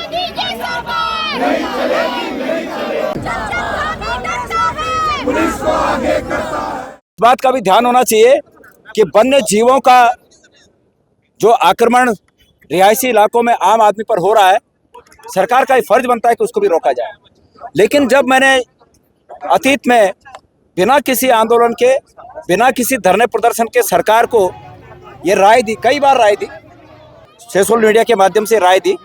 मोदी की सरकार नहीं चलेगी, नहीं चलेगी। पुलिस को आगे करता है। इस बात का भी ध्यान होना चाहिए कि वन्य जीवों का जो आक्रमण रिहायशी इलाकों में आम आदमी पर हो रहा है, सरकार का ही फर्ज बनता है कि उसको भी रोका जाए। लेकिन जब मैंने अतीत में बिना किसी आंदोलन के, बिना किसी धरने प्रदर्शन के सरकार को ये राय दी, कई बार राय दी, सोशल मीडिया के माध्यम से राय दी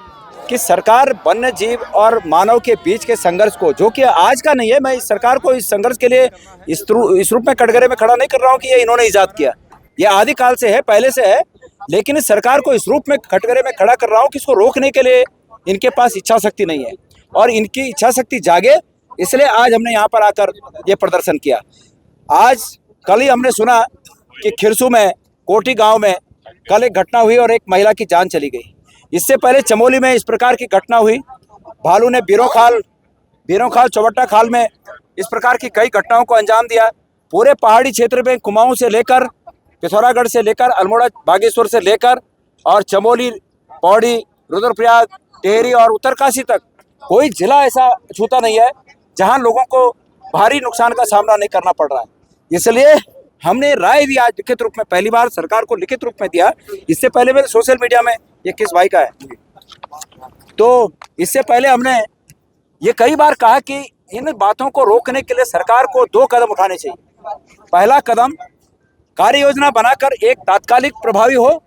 कि सरकार वन्य जीव और मानव के बीच के संघर्ष को, जो कि आज का नहीं है, मैं इस सरकार को इस संघर्ष के लिए इस रूप में कटघरे में खड़ा नहीं कर रहा हूँ कि ये इन्होंने इजाद किया, ये आदि काल से है, पहले से है। लेकिन इस सरकार को इस रूप में कटघरे में खड़ा कर रहा हूँ कि इसको रोकने के लिए इनके पास इच्छा शक्ति नहीं है, और इनकी इच्छा शक्ति जागे, इसलिए आज हमने यहाँ पर आकर ये प्रदर्शन किया। आज कल ही हमने सुना कि खिरसू में कोटी गांव में कल एक घटना हुई और एक महिला की जान चली गई। इससे पहले चमोली में इस प्रकार की घटना हुई, भालू ने बीरों खाल चौबट्टा खाल में इस प्रकार की कई घटनाओं को अंजाम दिया। पूरे पहाड़ी क्षेत्र में कुमाऊं से लेकर पिथौरागढ़ से लेकर अल्मोड़ा बागेश्वर से लेकर और चमोली, पौड़ी, रुद्रप्रयाग, टिहरी और उत्तरकाशी तक कोई जिला ऐसा छूता नहीं है जहां लोगों को भारी नुकसान का सामना नहीं करना पड़ रहा है। इसलिए हमने राय भी आज लिखित रूप में पहली बार सरकार को लिखित रूप में दिया। इससे पहले मैंने सोशल मीडिया में, ये किस भाई का है, तो इससे पहले हमने ये कई बार कहा कि इन बातों को रोकने के लिए सरकार को 2 कदम उठाने चाहिए। पहला कदम, कार्य योजना बनाकर एक तात्कालिक प्रभावी हो,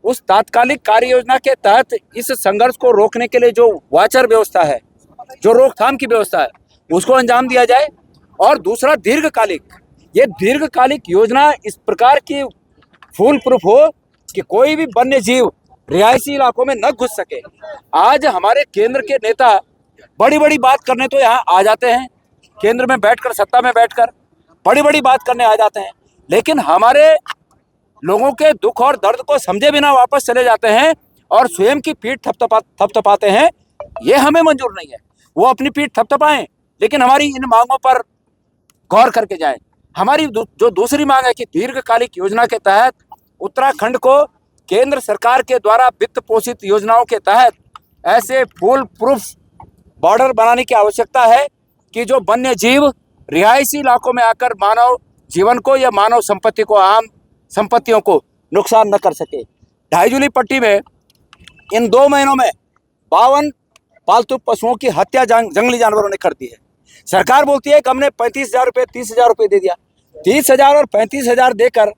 उस तात्कालिक कार्य योजना के तहत इस संघर्ष को रोकने के लिए जो वाचर व्यवस्था है, जो रोकथाम की व्यवस्था है, उसको अंजाम दिया जाए। और दूसरा दीर्घकालिक, ये दीर्घकालिक योजना इस प्रकार की फूल प्रूफ हो कि कोई भी वन्य जीव रिहायशी इलाकों में न घुस सके। आज हमारे केंद्र के नेता बड़ी बड़ी बात करने तो यहाँ आ जाते हैं, केंद्र में बैठकर, सत्ता में बैठकर बड़ी बड़ी बात करने आ जाते हैं, लेकिन हमारे लोगों के दुख और दर्द को समझे बिना वापस चले जाते हैं और स्वयं की पीठ थपथपाते हैं। ये हमें मंजूर नहीं है। वो अपनी पीठ थपथपाएं, लेकिन हमारी इन मांगों पर गौर करके जाएं। हमारी जो दूसरी मांग है कि दीर्घकालिक योजना के तहत उत्तराखंड को केंद्र सरकार के द्वारा वित्त पोषित योजनाओं के तहत ऐसे फुल प्रूफ बॉर्डर बनाने की आवश्यकता है कि जो वन्य जीव रिहायशी इलाकों में आकर मानव जीवन को या मानव संपत्ति को, आम संपत्तियों को नुकसान न कर सके। ढाईजुली पट्टी में इन 2 महीनों में 52 पालतू पशुओं की हत्या जंगली जानवरों ने कर दी है। सरकार बोलती है कि हमने 35,000 रुपये, 30,000 रुपये दे दिया। 30,000 और 35,000 देकर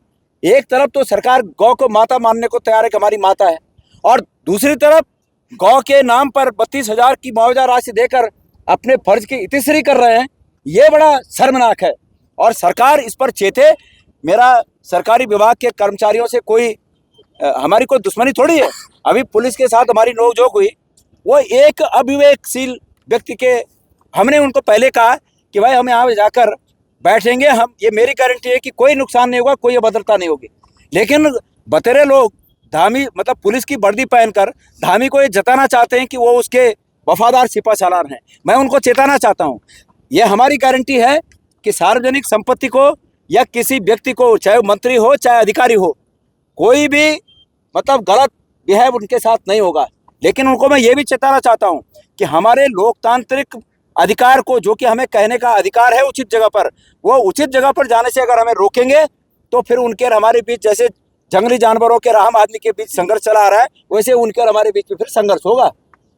एक तरफ तो सरकार गौ को माता मानने को तैयार है कि हमारी माता है, और दूसरी तरफ गौ के नाम पर 32,000 की मुआवजा राशि देकर अपने फर्ज की इतिश्री कर रहे हैं। ये बड़ा शर्मनाक है और सरकार इस पर चेते। मेरा सरकारी विभाग के कर्मचारियों से हमारी कोई दुश्मनी थोड़ी है। अभी पुलिस के साथ हमारी नोकझोंक हुई, वो एक अविवेकशील व्यक्ति के, हमने उनको पहले कहा कि भाई हम यहाँ जाकर बैठेंगे, हम, ये मेरी गारंटी है कि कोई नुकसान नहीं होगा, कोई अभद्रता नहीं होगी। लेकिन बतेरे लोग धामी, मतलब पुलिस की वर्दी पहनकर धामी को ये जताना चाहते हैं कि वो उसके वफादार सिपा सालार हैं। मैं उनको चेताना चाहता हूँ, ये हमारी गारंटी है कि सार्वजनिक संपत्ति को या किसी व्यक्ति को, चाहे वो मंत्री हो चाहे अधिकारी हो, कोई भी मतलब गलत बिहेव उनके साथ नहीं होगा। लेकिन उनको मैं ये भी चेताना चाहता हूँ कि हमारे लोकतांत्रिक अधिकार को, जो कि हमें कहने का अधिकार है उचित जगह पर, वो उचित जगह पर जाने से अगर हमें रोकेंगे तो फिर उनके और हमारे बीच, जैसे जंगली जानवरों के और आम आदमी के बीच संघर्ष चला आ रहा है, वैसे उनके और हमारे बीच में फिर संघर्ष होगा।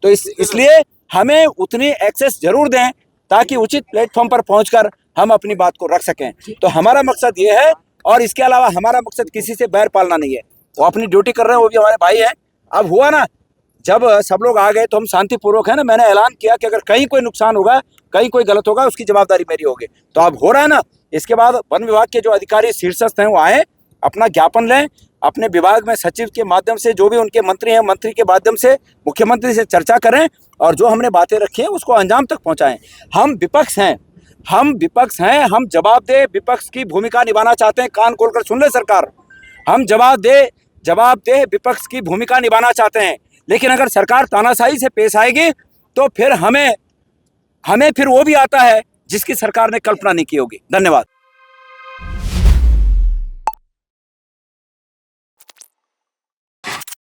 तो इसलिए हमें उतनी एक्सेस जरूर दें ताकि उचित प्लेटफॉर्म पर पहुंचकर हम अपनी बात को रख सकें। तो हमारा मकसद ये है, और इसके अलावा हमारा मकसद किसी से बैर पालना नहीं है। वो अपनी ड्यूटी कर रहे हैं, वो भी हमारे भाई हैं। अब हुआ ना, जब सब लोग आ गए तो हम शांतिपूर्वक है ना, मैंने ऐलान किया कि अगर कहीं कोई नुकसान होगा, कहीं कोई गलत होगा, उसकी जवाबदारी मेरी होगी। तो अब हो रहा है ना, इसके बाद वन विभाग के जो अधिकारी शीर्षस्थ हैं वो आए, अपना ज्ञापन लें, अपने विभाग में सचिव के माध्यम से, जो भी उनके मंत्री हैं, मंत्री के माध्यम से मुख्यमंत्री से चर्चा करें और जो हमने बातें रखी हैं उसको अंजाम तक पहुँचाएँ। हम विपक्ष हैं, हम जवाबदेह विपक्ष की भूमिका निभाना चाहते हैं। कान खोलकर सुन ले सरकार, हम जवाबदेह विपक्ष की भूमिका निभाना चाहते हैं। लेकिन अगर सरकार तानाशाही से पेश आएगी तो फिर हमें फिर वो भी आता है जिसकी सरकार ने कल्पना नहीं की होगी। धन्यवाद।